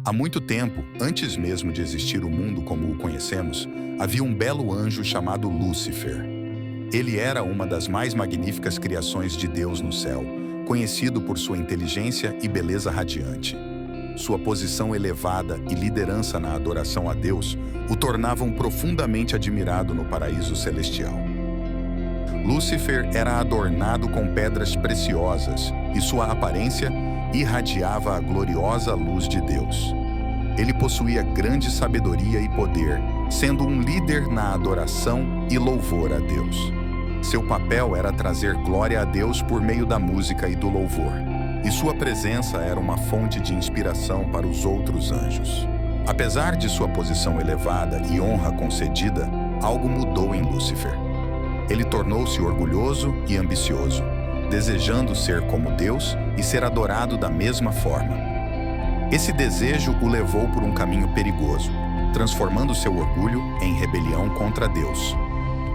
Há muito tempo, antes mesmo de existir o mundo como o conhecemos, havia um belo anjo chamado Lúcifer. Ele era uma das mais magníficas criações de Deus no céu, conhecido por sua inteligência e beleza radiante. Sua posição elevada e liderança na adoração a Deus o tornavam profundamente admirado no paraíso celestial. Lúcifer era adornado com pedras preciosas e sua aparência irradiava a gloriosa luz de Deus. Ele possuía grande sabedoria e poder, sendo um líder na adoração e louvor a Deus. Seu papel era trazer glória a Deus por meio da música e do louvor, e sua presença era uma fonte de inspiração para os outros anjos. Apesar de sua posição elevada e honra concedida, algo mudou em Lúcifer. Ele tornou-se orgulhoso e ambicioso, desejando ser como Deus e ser adorado da mesma forma. Esse desejo o levou por um caminho perigoso, transformando seu orgulho em rebelião contra Deus.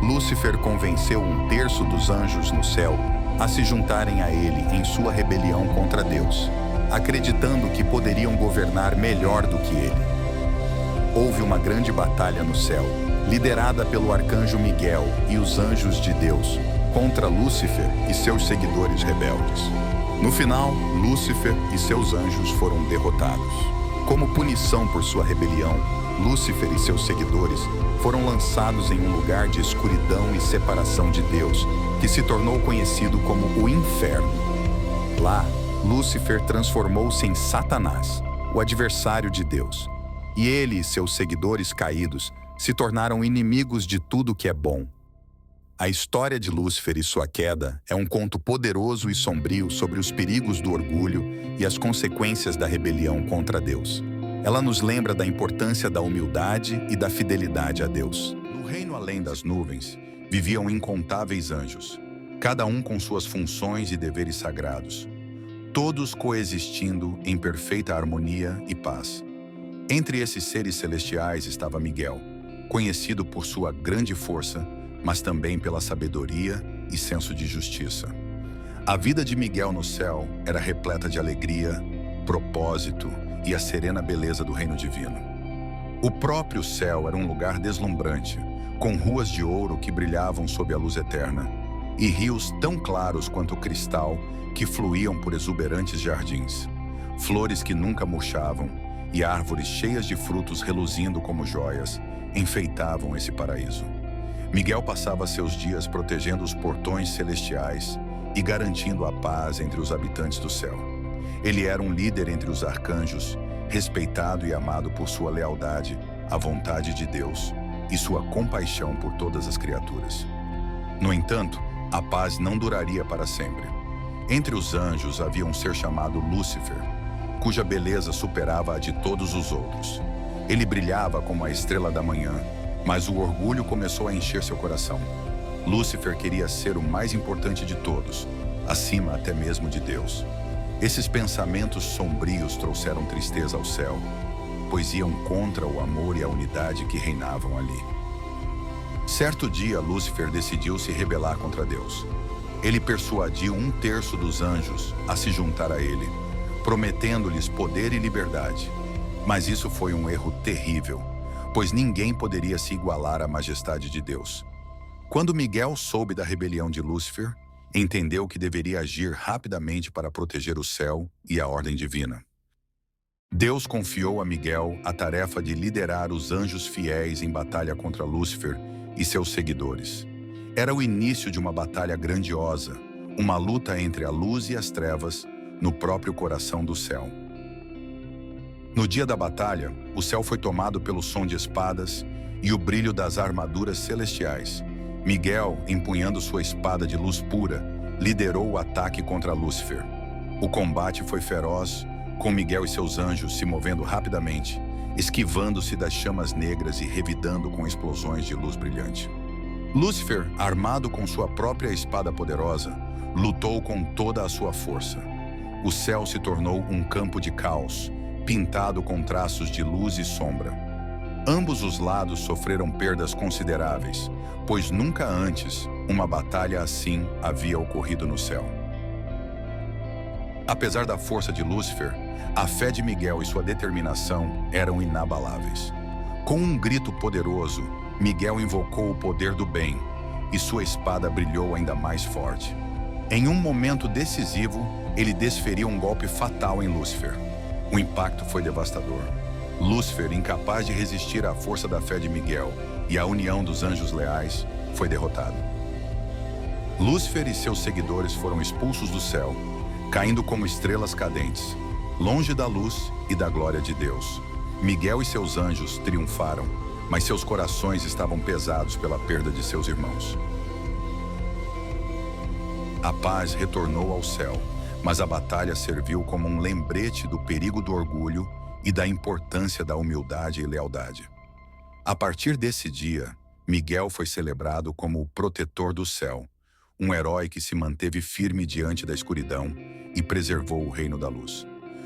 Lúcifer convenceu um terço dos anjos no céu a se juntarem a ele em sua rebelião contra Deus, acreditando que poderiam governar melhor do que ele. Houve uma grande batalha no céu, liderada pelo arcanjo Miguel e os anjos de Deus, contra Lúcifer e seus seguidores rebeldes. No final, Lúcifer e seus anjos foram derrotados. Como punição por sua rebelião, Lúcifer e seus seguidores foram lançados em um lugar de escuridão e separação de Deus, que se tornou conhecido como o Inferno. Lá, Lúcifer transformou-se em Satanás, o adversário de Deus, e ele e seus seguidores caídos se tornaram inimigos de tudo que é bom. A história de Lúcifer e sua queda é um conto poderoso e sombrio sobre os perigos do orgulho e as consequências da rebelião contra Deus. Ela nos lembra da importância da humildade e da fidelidade a Deus. No reino além das nuvens, viviam incontáveis anjos, cada um com suas funções e deveres sagrados, todos coexistindo em perfeita harmonia e paz. Entre esses seres celestiais estava Miguel, conhecido por sua grande força, mas também pela sabedoria e senso de justiça. A vida de Miguel no céu era repleta de alegria, propósito e a serena beleza do reino divino. O próprio céu era um lugar deslumbrante, com ruas de ouro que brilhavam sob a luz eterna, e rios tão claros quanto o cristal que fluíam por exuberantes jardins, flores que nunca murchavam e árvores cheias de frutos reluzindo como joias enfeitavam esse paraíso. Miguel passava seus dias protegendo os portões celestiais e garantindo a paz entre os habitantes do céu. Ele era um líder entre os arcanjos, respeitado e amado por sua lealdade à vontade de Deus e sua compaixão por todas as criaturas. No entanto, a paz não duraria para sempre. Entre os anjos havia um ser chamado Lúcifer, cuja beleza superava a de todos os outros. Ele brilhava como a estrela da manhã, mas o orgulho começou a encher seu coração. Lúcifer queria ser o mais importante de todos, acima até mesmo de Deus. Esses pensamentos sombrios trouxeram tristeza ao céu, pois iam contra o amor e a unidade que reinavam ali. Certo dia, Lúcifer decidiu se rebelar contra Deus. Ele persuadiu um terço dos anjos a se juntar a ele, prometendo-lhes poder e liberdade. Mas isso foi um erro terrível, pois ninguém poderia se igualar à majestade de Deus. Quando Miguel soube da rebelião de Lúcifer, entendeu que deveria agir rapidamente para proteger o céu e a ordem divina. Deus confiou a Miguel a tarefa de liderar os anjos fiéis em batalha contra Lúcifer e seus seguidores. Era o início de uma batalha grandiosa, uma luta entre a luz e as trevas no próprio coração do céu. No dia da batalha, o céu foi tomado pelo som de espadas e o brilho das armaduras celestiais. Miguel, empunhando sua espada de luz pura, liderou o ataque contra Lúcifer. O combate foi feroz, com Miguel e seus anjos se movendo rapidamente, esquivando-se das chamas negras e revidando com explosões de luz brilhante. Lúcifer, armado com sua própria espada poderosa, lutou com toda a sua força. O céu se tornou um campo de caos, pintado com traços de luz e sombra. Ambos os lados sofreram perdas consideráveis, pois nunca antes uma batalha assim havia ocorrido no céu. Apesar da força de Lúcifer, a fé de Miguel e sua determinação eram inabaláveis. Com um grito poderoso, Miguel invocou o poder do bem e sua espada brilhou ainda mais forte. Em um momento decisivo, ele desferiu um golpe fatal em Lúcifer. O impacto foi devastador. Lúcifer, incapaz de resistir à força da fé de Miguel e à união dos anjos leais, foi derrotado. Lúcifer e seus seguidores foram expulsos do céu, caindo como estrelas cadentes, longe da luz e da glória de Deus. Miguel e seus anjos triunfaram, mas seus corações estavam pesados pela perda de seus irmãos. A paz retornou ao céu, mas a batalha serviu como um lembrete do perigo do orgulho e da importância da humildade e lealdade. A partir desse dia, Miguel foi celebrado como o protetor do céu, um herói que se manteve firme diante da escuridão e preservou o reino da luz.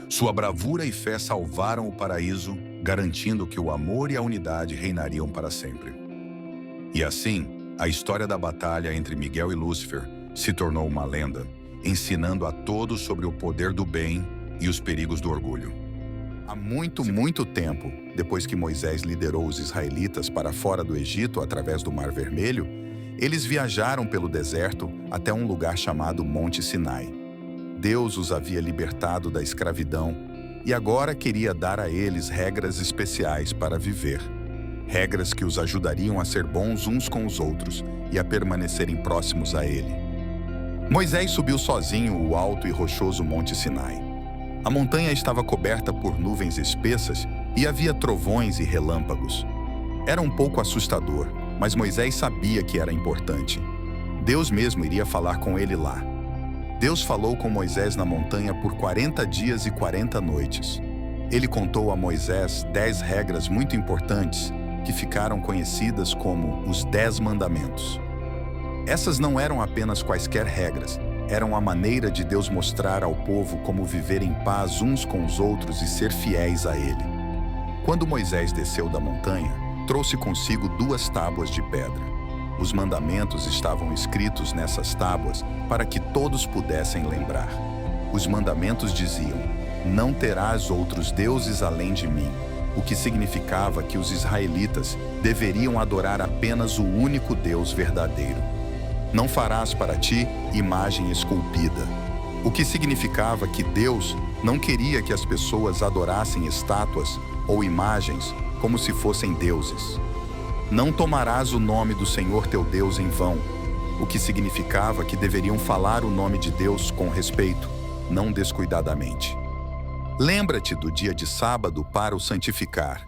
Sua bravura e fé salvaram o paraíso, garantindo que o amor e a unidade reinariam para sempre. E assim, a história da batalha entre Miguel e Lúcifer se tornou uma lenda, ensinando a todos sobre o poder do bem e os perigos do orgulho. Há muito tempo, depois que Moisés liderou os israelitas para fora do Egito através do Mar Vermelho, eles viajaram pelo deserto até um lugar chamado Monte Sinai. Deus os havia libertado da escravidão e agora queria dar a eles regras especiais para viver. Regras que os ajudariam a ser bons uns com os outros e a permanecerem próximos a Ele. Moisés subiu sozinho o alto e rochoso Monte Sinai. A montanha estava coberta por nuvens espessas e havia trovões e relâmpagos. Era um pouco assustador, mas Moisés sabia que era importante. Deus mesmo iria falar com ele lá. Deus falou com Moisés na montanha por 40 dias e 40 noites. Ele contou a Moisés 10 regras muito importantes que ficaram conhecidas como os 10 mandamentos. Essas não eram apenas quaisquer regras, eram a maneira de Deus mostrar ao povo como viver em paz uns com os outros e ser fiéis a Ele. Quando Moisés desceu da montanha, trouxe consigo 2 tábuas de pedra. Os mandamentos estavam escritos nessas tábuas para que todos pudessem lembrar. Os mandamentos diziam: "Não terás outros deuses além de mim", o que significava que os israelitas deveriam adorar apenas o único Deus verdadeiro. "Não farás para ti imagem esculpida", o que significava que Deus não queria que as pessoas adorassem estátuas ou imagens como se fossem deuses. "Não tomarás o nome do Senhor teu Deus em vão", o que significava que deveriam falar o nome de Deus com respeito, não descuidadamente. "Lembra-te do dia de sábado para o santificar",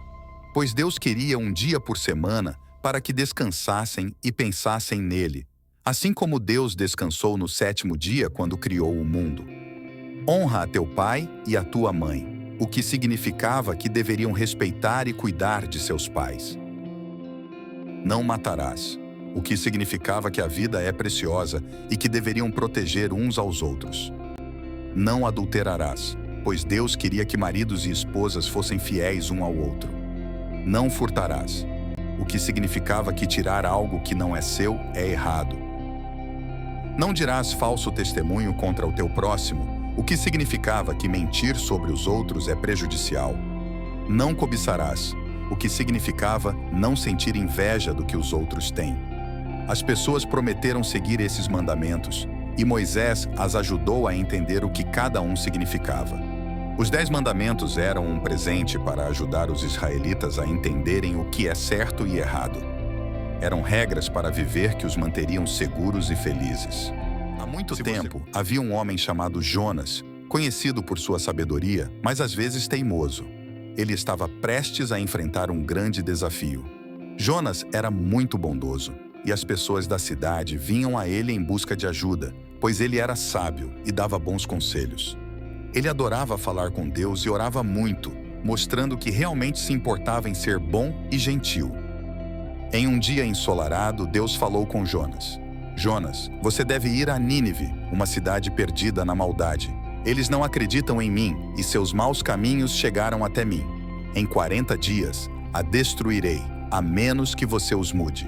pois Deus queria um dia por semana para que descansassem e pensassem nele, assim como Deus descansou no 7º dia quando criou o mundo. "Honra a teu pai e a tua mãe", o que significava que deveriam respeitar e cuidar de seus pais. "Não matarás", o que significava que a vida é preciosa e que deveriam proteger uns aos outros. "Não adulterarás", pois Deus queria que maridos e esposas fossem fiéis um ao outro. "Não furtarás", o que significava que tirar algo que não é seu é errado. "Não dirás falso testemunho contra o teu próximo", o que significava que mentir sobre os outros é prejudicial. "Não cobiçarás", o que significava não sentir inveja do que os outros têm. As pessoas prometeram seguir esses mandamentos, e Moisés as ajudou a entender o que cada um significava. Os 10 mandamentos eram um presente para ajudar os israelitas a entenderem o que é certo e errado. Eram regras para viver que os manteriam seguros e felizes. Há muito tempo, havia um homem chamado Jonas, conhecido por sua sabedoria, mas às vezes teimoso. Ele estava prestes a enfrentar um grande desafio. Jonas era muito bondoso, e as pessoas da cidade vinham a ele em busca de ajuda, pois ele era sábio e dava bons conselhos. Ele adorava falar com Deus e orava muito, mostrando que realmente se importava em ser bom e gentil. Em um dia ensolarado, Deus falou com Jonas: "Jonas, você deve ir a Nínive, uma cidade perdida na maldade. Eles não acreditam em mim e seus maus caminhos chegaram até mim. Em 40 dias, a destruirei, a menos que você os mude."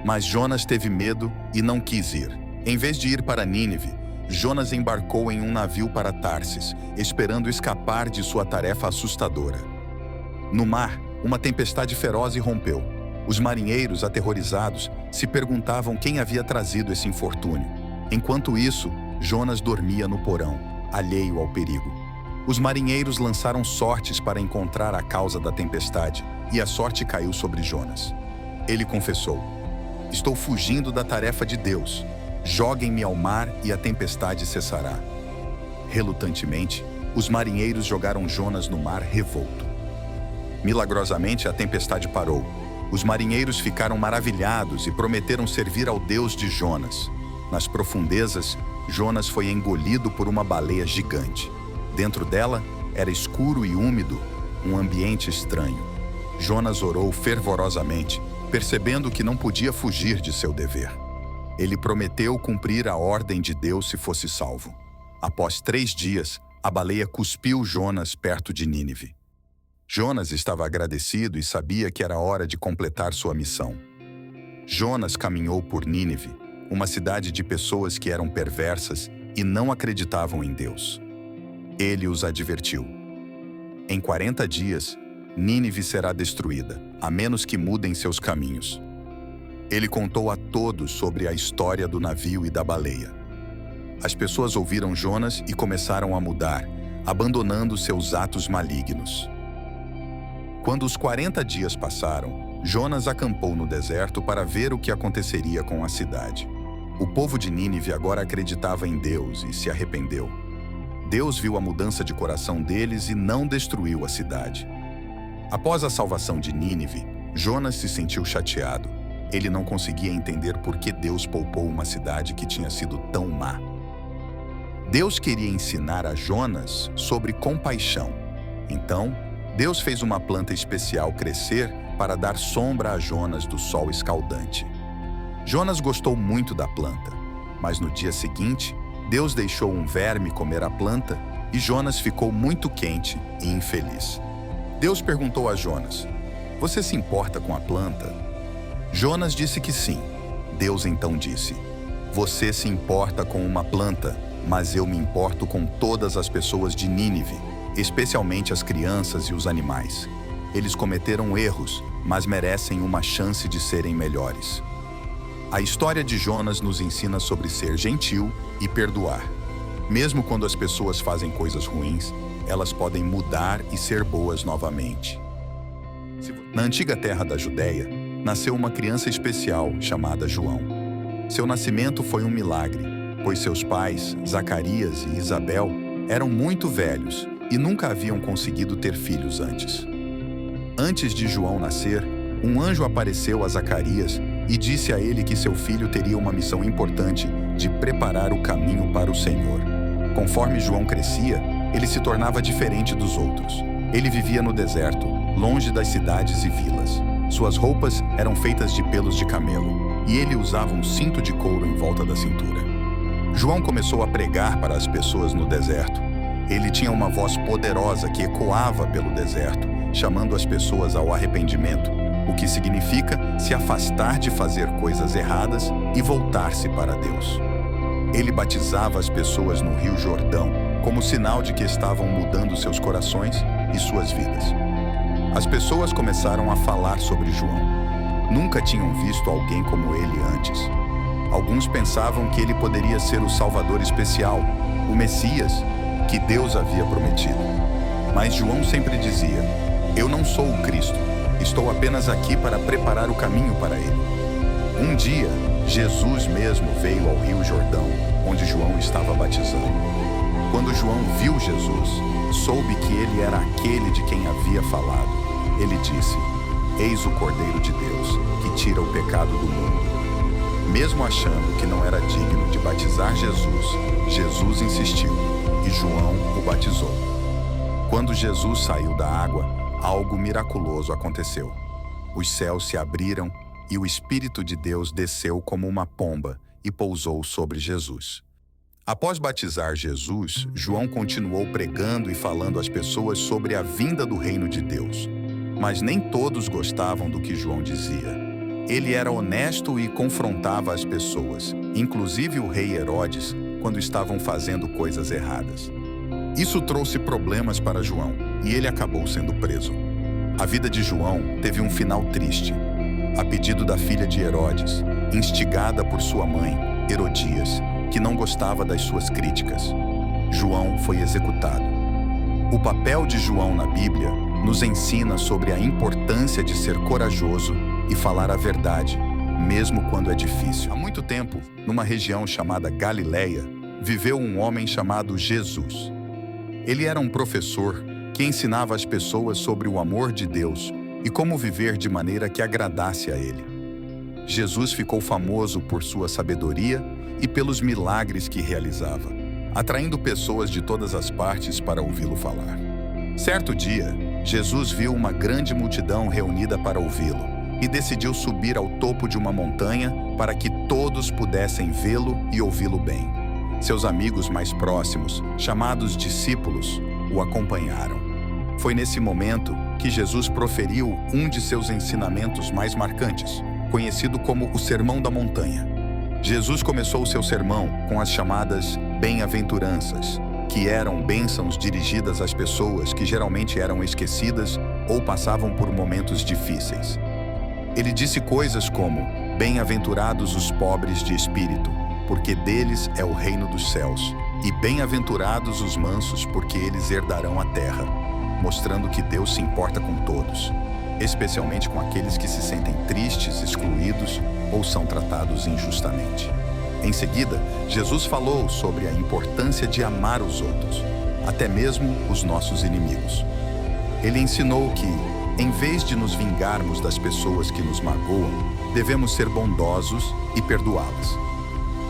Mas Jonas teve medo e não quis ir. Em vez de ir para Nínive, Jonas embarcou em um navio para Tarsis, esperando escapar de sua tarefa assustadora. No mar, uma tempestade feroz irrompeu. Os marinheiros, aterrorizados, se perguntavam quem havia trazido esse infortúnio. Enquanto isso, Jonas dormia no porão, alheio ao perigo. Os marinheiros lançaram sortes para encontrar a causa da tempestade, e a sorte caiu sobre Jonas. Ele confessou: "Estou fugindo da tarefa de Deus. Joguem-me ao mar e a tempestade cessará." Relutantemente, os marinheiros jogaram Jonas no mar revolto. Milagrosamente, a tempestade parou. Os marinheiros ficaram maravilhados e prometeram servir ao Deus de Jonas. Nas profundezas, Jonas foi engolido por uma baleia gigante. Dentro dela, era escuro e úmido, um ambiente estranho. Jonas orou fervorosamente, percebendo que não podia fugir de seu dever. Ele prometeu cumprir a ordem de Deus se fosse salvo. Após 3 dias, a baleia cuspiu Jonas perto de Nínive. Jonas estava agradecido e sabia que era hora de completar sua missão. Jonas caminhou por Nínive, uma cidade de pessoas que eram perversas e não acreditavam em Deus. Ele os advertiu: "Em 40 dias, Nínive será destruída, a menos que mudem seus caminhos." Ele contou a todos sobre a história do navio e da baleia. As pessoas ouviram Jonas e começaram a mudar, abandonando seus atos malignos. Quando os 40 dias passaram, Jonas acampou no deserto para ver o que aconteceria com a cidade. O povo de Nínive agora acreditava em Deus e se arrependeu. Deus viu a mudança de coração deles e não destruiu a cidade. Após a salvação de Nínive, Jonas se sentiu chateado. Ele não conseguia entender por que Deus poupou uma cidade que tinha sido tão má. Deus queria ensinar a Jonas sobre compaixão. Então, Deus fez uma planta especial crescer para dar sombra a Jonas do sol escaldante. Jonas gostou muito da planta, mas no dia seguinte, Deus deixou um verme comer a planta e Jonas ficou muito quente e infeliz. Deus perguntou a Jonas: "Você se importa com a planta?" Jonas disse que sim. Deus então disse: "Você se importa com uma planta, mas eu me importo com todas as pessoas de Nínive, especialmente as crianças e os animais. Eles cometeram erros, mas merecem uma chance de serem melhores." A história de Jonas nos ensina sobre ser gentil e perdoar. Mesmo quando as pessoas fazem coisas ruins, elas podem mudar e ser boas novamente. Na antiga terra da Judéia, nasceu uma criança especial chamada João. Seu nascimento foi um milagre, pois seus pais, Zacarias e Isabel, eram muito velhos e nunca haviam conseguido ter filhos antes. Antes de João nascer, um anjo apareceu a Zacarias e disse a ele que seu filho teria uma missão importante de preparar o caminho para o Senhor. Conforme João crescia, ele se tornava diferente dos outros. Ele vivia no deserto, longe das cidades e vilas. Suas roupas eram feitas de pelos de camelo, e ele usava um cinto de couro em volta da cintura. João começou a pregar para as pessoas no deserto. Ele tinha uma voz poderosa que ecoava pelo deserto, chamando as pessoas ao arrependimento, o que significa se afastar de fazer coisas erradas e voltar-se para Deus. Ele batizava as pessoas no Rio Jordão, como sinal de que estavam mudando seus corações e suas vidas. As pessoas começaram a falar sobre João. Nunca tinham visto alguém como ele antes. Alguns pensavam que ele poderia ser o Salvador especial, o Messias, que Deus havia prometido. Mas João sempre dizia: "Eu não sou o Cristo, estou apenas aqui para preparar o caminho para ele." Um dia, Jesus mesmo veio ao Rio Jordão, onde João estava batizando. Quando João viu Jesus, soube que ele era aquele de quem havia falado. Ele disse: "Eis o Cordeiro de Deus, que tira o pecado do mundo." Mesmo achando que não era digno de batizar Jesus, Jesus insistiu, e João o batizou. Quando Jesus saiu da água, algo miraculoso aconteceu. Os céus se abriram e o Espírito de Deus desceu como uma pomba e pousou sobre Jesus. Após batizar Jesus, João continuou pregando e falando às pessoas sobre a vinda do reino de Deus. Mas nem todos gostavam do que João dizia. Ele era honesto e confrontava as pessoas, inclusive o rei Herodes, quando estavam fazendo coisas erradas. Isso trouxe problemas para João e ele acabou sendo preso. A vida de João teve um final triste. A pedido da filha de Herodes, instigada por sua mãe, Herodias, que não gostava das suas críticas, João foi executado. O papel de João na Bíblia nos ensina sobre a importância de ser corajoso e falar a verdade, mesmo quando é difícil. Há muito tempo, numa região chamada Galileia, viveu um homem chamado Jesus. Ele era um professor que ensinava às pessoas sobre o amor de Deus e como viver de maneira que agradasse a Ele. Jesus ficou famoso por sua sabedoria e pelos milagres que realizava, atraindo pessoas de todas as partes para ouvi-lo falar. Certo dia, Jesus viu uma grande multidão reunida para ouvi-lo e decidiu subir ao topo de uma montanha para que todos pudessem vê-lo e ouvi-lo bem. Seus amigos mais próximos, chamados discípulos, o acompanharam. Foi nesse momento que Jesus proferiu um de seus ensinamentos mais marcantes, conhecido como o Sermão da Montanha. Jesus começou o seu sermão com as chamadas bem-aventuranças, que eram bênçãos dirigidas às pessoas que geralmente eram esquecidas ou passavam por momentos difíceis. Ele disse coisas como: bem-aventurados os pobres de espírito, porque deles é o reino dos céus, e bem-aventurados os mansos, porque eles herdarão a terra, mostrando que Deus se importa com todos, especialmente com aqueles que se sentem tristes, excluídos ou são tratados injustamente. Em seguida, Jesus falou sobre a importância de amar os outros, até mesmo os nossos inimigos. Ele ensinou que, em vez de nos vingarmos das pessoas que nos magoam, devemos ser bondosos e perdoá-las.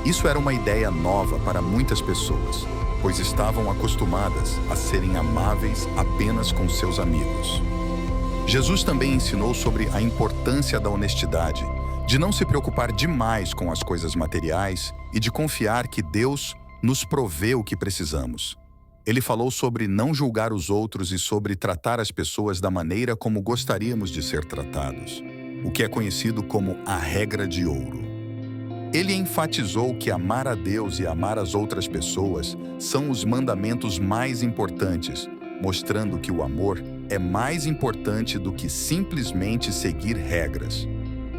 Isso era uma ideia nova para muitas pessoas, pois estavam acostumadas a serem amáveis apenas com seus amigos. Jesus também ensinou sobre a importância da honestidade, de não se preocupar demais com as coisas materiais e de confiar que Deus nos provê o que precisamos. Ele falou sobre não julgar os outros e sobre tratar as pessoas da maneira como gostaríamos de ser tratados, o que é conhecido como a regra de ouro. Ele enfatizou que amar a Deus e amar as outras pessoas são os mandamentos mais importantes, mostrando que o amor é mais importante do que simplesmente seguir regras.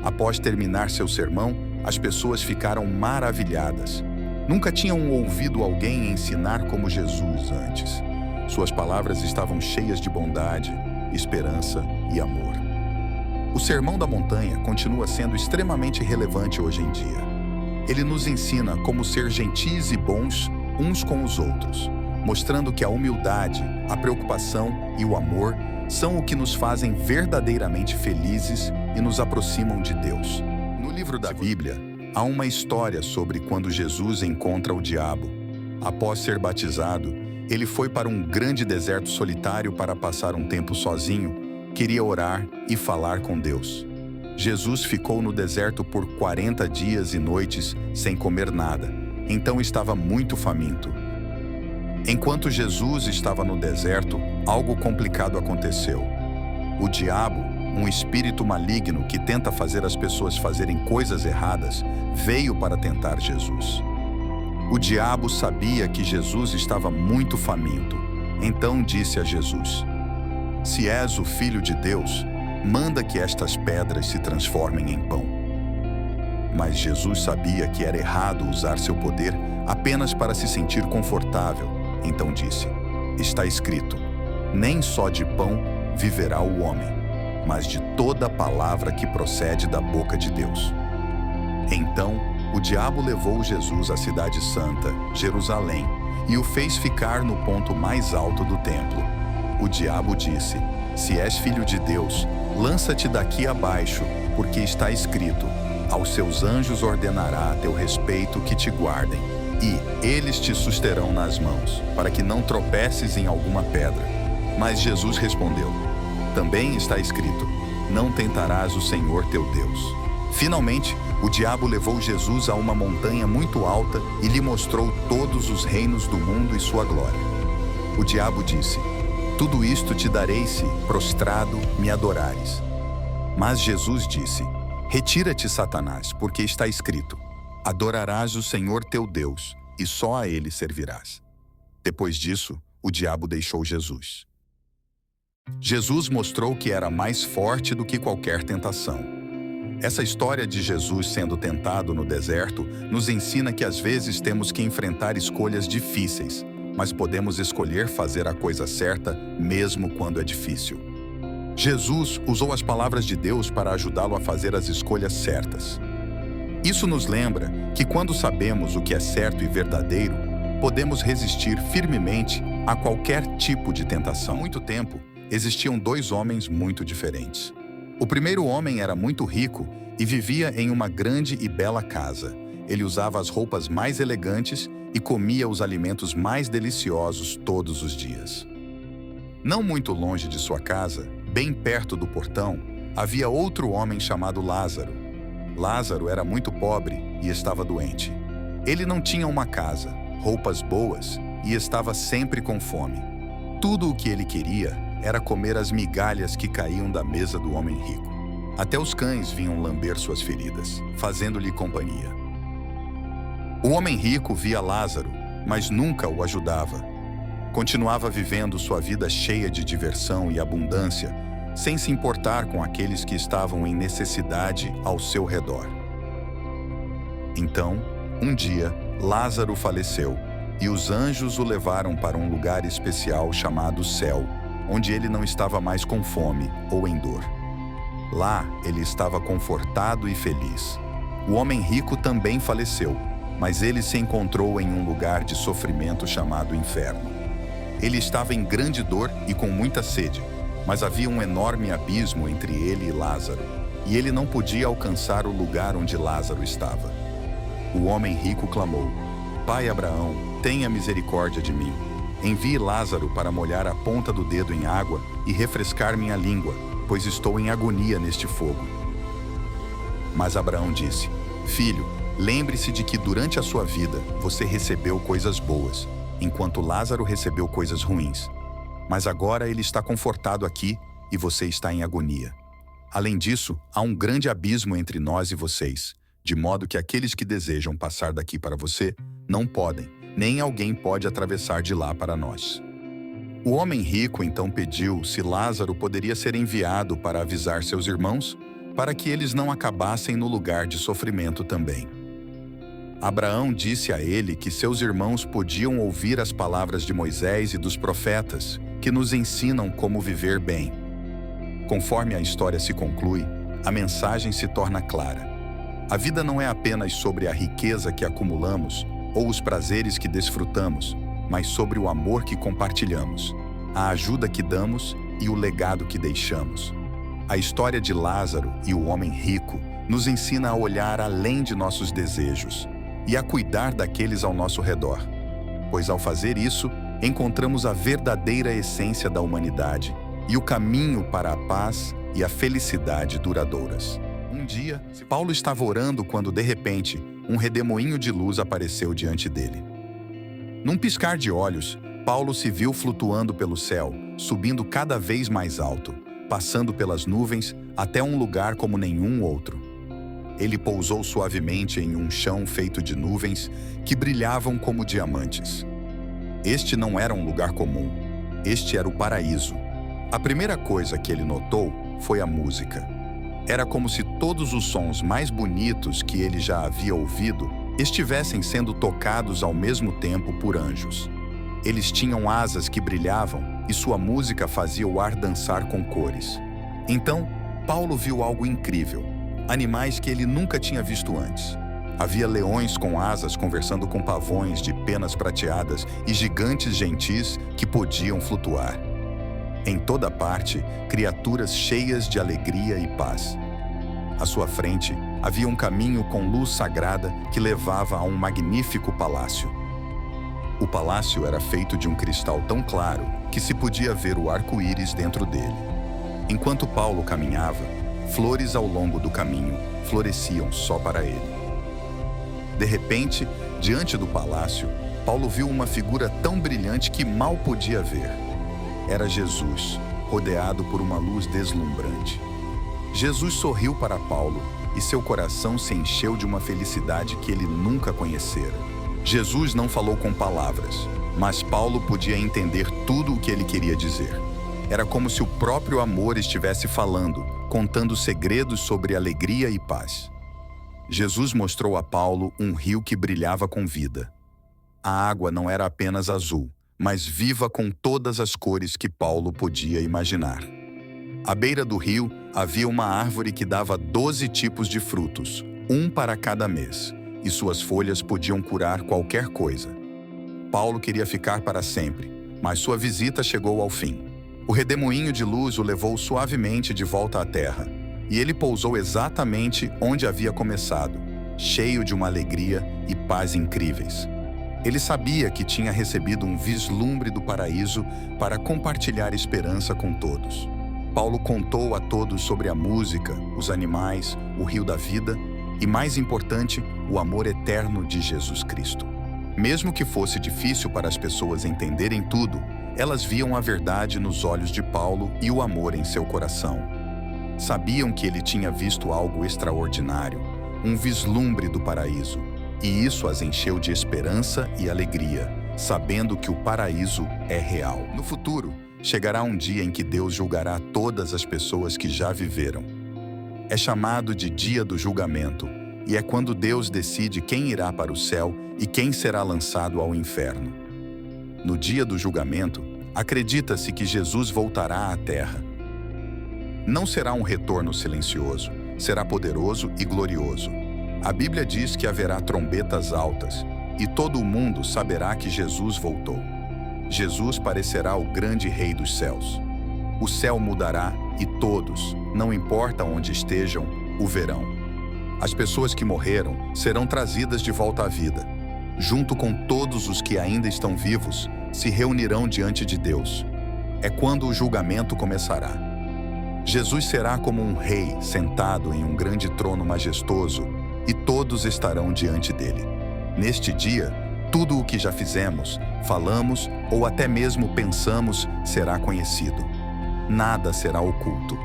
Após terminar seu sermão, as pessoas ficaram maravilhadas. Nunca tinham ouvido alguém ensinar como Jesus antes. Suas palavras estavam cheias de bondade, esperança e amor. O Sermão da Montanha continua sendo extremamente relevante hoje em dia. Ele nos ensina como ser gentis e bons uns com os outros, mostrando que a humildade, a preocupação e o amor são o que nos fazem verdadeiramente felizes e nos aproximam de Deus. No livro da Bíblia, há uma história sobre quando Jesus encontra o diabo. Após ser batizado, ele foi para um grande deserto solitário para passar um tempo sozinho, queria orar e falar com Deus. Jesus ficou no deserto por 40 dias e noites sem comer nada, então estava muito faminto. Enquanto Jesus estava no deserto, algo complicado aconteceu. O diabo, um espírito maligno que tenta fazer as pessoas fazerem coisas erradas, veio para tentar Jesus. O diabo sabia que Jesus estava muito faminto, então disse a Jesus: "Se és o Filho de Deus, manda que estas pedras se transformem em pão." Mas Jesus sabia que era errado usar seu poder apenas para se sentir confortável, então disse: "Está escrito, nem só de pão viverá o homem, mas de toda palavra que procede da boca de Deus." Então, o diabo levou Jesus à cidade santa, Jerusalém, e o fez ficar no ponto mais alto do templo. O diabo disse: "Se és filho de Deus, lança-te daqui abaixo, porque está escrito: aos seus anjos ordenará a teu respeito que te guardem, e eles te susterão nas mãos, para que não tropeces em alguma pedra." Mas Jesus respondeu: "Também está escrito: não tentarás o Senhor teu Deus." Finalmente, o diabo levou Jesus a uma montanha muito alta e lhe mostrou todos os reinos do mundo e sua glória. O diabo disse: "Tudo isto te darei se, prostrado, me adorares." Mas Jesus disse: "Retira-te, Satanás, porque está escrito: adorarás o Senhor teu Deus, e só a ele servirás. Depois disso, o diabo deixou Jesus. Jesus mostrou que era mais forte do que qualquer tentação. Essa história de Jesus sendo tentado no deserto nos ensina que às vezes temos que enfrentar escolhas difíceis, mas podemos escolher fazer a coisa certa mesmo quando é difícil. Jesus usou as palavras de Deus para ajudá-lo a fazer as escolhas certas. Isso nos lembra que quando sabemos o que é certo e verdadeiro, podemos resistir firmemente a qualquer tipo de tentação. Há muito tempo, existiam dois homens muito diferentes. O primeiro homem era muito rico e vivia em uma grande e bela casa. Ele usava as roupas mais elegantes e comia os alimentos mais deliciosos todos os dias. Não muito longe de sua casa, bem perto do portão, havia outro homem chamado Lázaro. Lázaro era muito pobre e estava doente. Ele não tinha uma casa, roupas boas e estava sempre com fome. Tudo o que ele queria era comer as migalhas que caíam da mesa do homem rico. Até os cães vinham lamber suas feridas, fazendo-lhe companhia. O homem rico via Lázaro, mas nunca o ajudava. Continuava vivendo sua vida cheia de diversão e abundância, sem se importar com aqueles que estavam em necessidade ao seu redor. Então, um dia, Lázaro faleceu, e os anjos o levaram para um lugar especial chamado céu, onde ele não estava mais com fome ou em dor. Lá, ele estava confortado e feliz. O homem rico também faleceu, mas ele se encontrou em um lugar de sofrimento chamado inferno. Ele estava em grande dor e com muita sede, mas havia um enorme abismo entre ele e Lázaro, e ele não podia alcançar o lugar onde Lázaro estava. O homem rico clamou: "Pai Abraão, tenha misericórdia de mim. Envie Lázaro para molhar a ponta do dedo em água e refrescar minha língua, pois estou em agonia neste fogo." Mas Abraão disse: "Filho, lembre-se de que durante a sua vida você recebeu coisas boas, enquanto Lázaro recebeu coisas ruins. Mas agora ele está confortado aqui e você está em agonia. Além disso, há um grande abismo entre nós e vocês, de modo que aqueles que desejam passar daqui para você não podem, nem alguém pode atravessar de lá para nós." O homem rico então pediu se Lázaro poderia ser enviado para avisar seus irmãos, para que eles não acabassem no lugar de sofrimento também. Abraão disse a ele que seus irmãos podiam ouvir as palavras de Moisés e dos profetas, que nos ensinam como viver bem. Conforme a história se conclui, a mensagem se torna clara. A vida não é apenas sobre a riqueza que acumulamos ou os prazeres que desfrutamos, mas sobre o amor que compartilhamos, a ajuda que damos e o legado que deixamos. A história de Lázaro e o homem rico nos ensina a olhar além de nossos desejos e a cuidar daqueles ao nosso redor, pois ao fazer isso, encontramos a verdadeira essência da humanidade e o caminho para a paz e a felicidade duradouras. Um dia, Paulo estava orando quando, de repente, um redemoinho de luz apareceu diante dele. Num piscar de olhos, Paulo se viu flutuando pelo céu, subindo cada vez mais alto, passando pelas nuvens até um lugar como nenhum outro. Ele pousou suavemente em um chão feito de nuvens que brilhavam como diamantes. Este não era um lugar comum. Este era o paraíso. A primeira coisa que ele notou foi a música. Era como se todos os sons mais bonitos que ele já havia ouvido estivessem sendo tocados ao mesmo tempo por anjos. Eles tinham asas que brilhavam e sua música fazia o ar dançar com cores. Então, Paulo viu algo incrível. Animais que ele nunca tinha visto antes. Havia leões com asas conversando com pavões de penas prateadas e gigantes gentis que podiam flutuar. Em toda parte, criaturas cheias de alegria e paz. À sua frente, havia um caminho com luz sagrada que levava a um magnífico palácio. O palácio era feito de um cristal tão claro que se podia ver o arco-íris dentro dele. Enquanto Paulo caminhava, flores ao longo do caminho floresciam só para ele. De repente, diante do palácio, Paulo viu uma figura tão brilhante que mal podia ver. Era Jesus, rodeado por uma luz deslumbrante. Jesus sorriu para Paulo e seu coração se encheu de uma felicidade que ele nunca conhecera. Jesus não falou com palavras, mas Paulo podia entender tudo o que ele queria dizer. Era como se o próprio amor estivesse falando, contando segredos sobre alegria e paz. Jesus mostrou a Paulo um rio que brilhava com vida. A água não era apenas azul, mas viva com todas as cores que Paulo podia imaginar. À beira do rio havia uma árvore que dava 12 tipos de frutos, um para cada mês, e suas folhas podiam curar qualquer coisa. Paulo queria ficar para sempre, mas sua visita chegou ao fim. O redemoinho de luz o levou suavemente de volta à terra, e ele pousou exatamente onde havia começado, cheio de uma alegria e paz incríveis. Ele sabia que tinha recebido um vislumbre do paraíso para compartilhar esperança com todos. Paulo contou a todos sobre a música, os animais, o rio da vida e, mais importante, o amor eterno de Jesus Cristo. Mesmo que fosse difícil para as pessoas entenderem tudo, elas viam a verdade nos olhos de Paulo e o amor em seu coração. Sabiam que ele tinha visto algo extraordinário, um vislumbre do paraíso, e isso as encheu de esperança e alegria, sabendo que o paraíso é real. No futuro, chegará um dia em que Deus julgará todas as pessoas que já viveram. É chamado de Dia do Julgamento, e é quando Deus decide quem irá para o céu e quem será lançado ao inferno. No dia do julgamento, acredita-se que Jesus voltará à terra. Não será um retorno silencioso, será poderoso e glorioso. A Bíblia diz que haverá trombetas altas, e todo o mundo saberá que Jesus voltou. Jesus parecerá o grande Rei dos céus. O céu mudará e todos, não importa onde estejam, o verão. As pessoas que morreram serão trazidas de volta à vida. Junto com todos os que ainda estão vivos, se reunirão diante de Deus. É quando o julgamento começará. Jesus será como um rei sentado em um grande trono majestoso, e todos estarão diante dele. Neste dia, tudo o que já fizemos, falamos ou até mesmo pensamos será conhecido. Nada será oculto.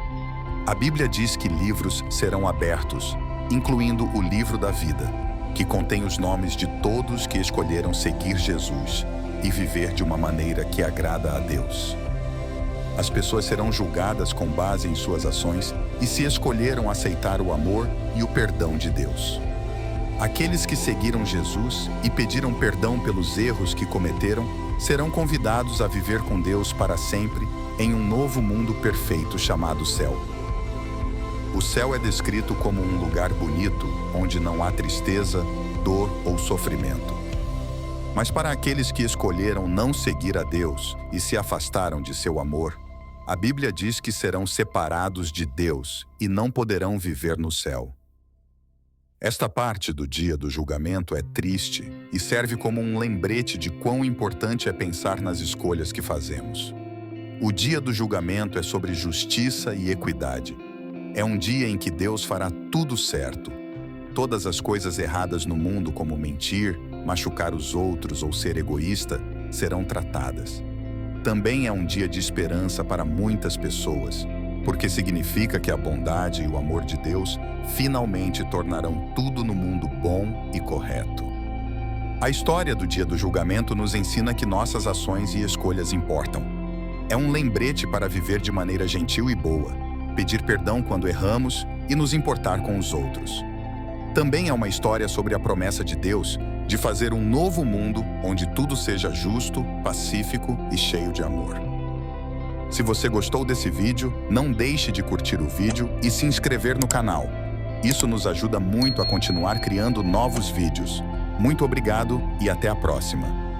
A Bíblia diz que livros serão abertos, incluindo o livro da vida, que contém os nomes de todos que escolheram seguir Jesus e viver de uma maneira que agrada a Deus. As pessoas serão julgadas com base em suas ações e se escolheram aceitar o amor e o perdão de Deus. Aqueles que seguiram Jesus e pediram perdão pelos erros que cometeram serão convidados a viver com Deus para sempre em um novo mundo perfeito chamado céu. O céu é descrito como um lugar bonito, onde não há tristeza, dor ou sofrimento. Mas para aqueles que escolheram não seguir a Deus e se afastaram de seu amor, a Bíblia diz que serão separados de Deus e não poderão viver no céu. Esta parte do dia do julgamento é triste e serve como um lembrete de quão importante é pensar nas escolhas que fazemos. O dia do julgamento é sobre justiça e equidade. É um dia em que Deus fará tudo certo. Todas as coisas erradas no mundo, como mentir, machucar os outros ou ser egoísta, serão tratadas. Também é um dia de esperança para muitas pessoas, porque significa que a bondade e o amor de Deus finalmente tornarão tudo no mundo bom e correto. A história do dia do julgamento nos ensina que nossas ações e escolhas importam. É um lembrete para viver de maneira gentil e boa, pedir perdão quando erramos e nos importar com os outros. Também é uma história sobre a promessa de Deus de fazer um novo mundo onde tudo seja justo, pacífico e cheio de amor. Se você gostou desse vídeo, não deixe de curtir o vídeo e se inscrever no canal. Isso nos ajuda muito a continuar criando novos vídeos. Muito obrigado e até a próxima!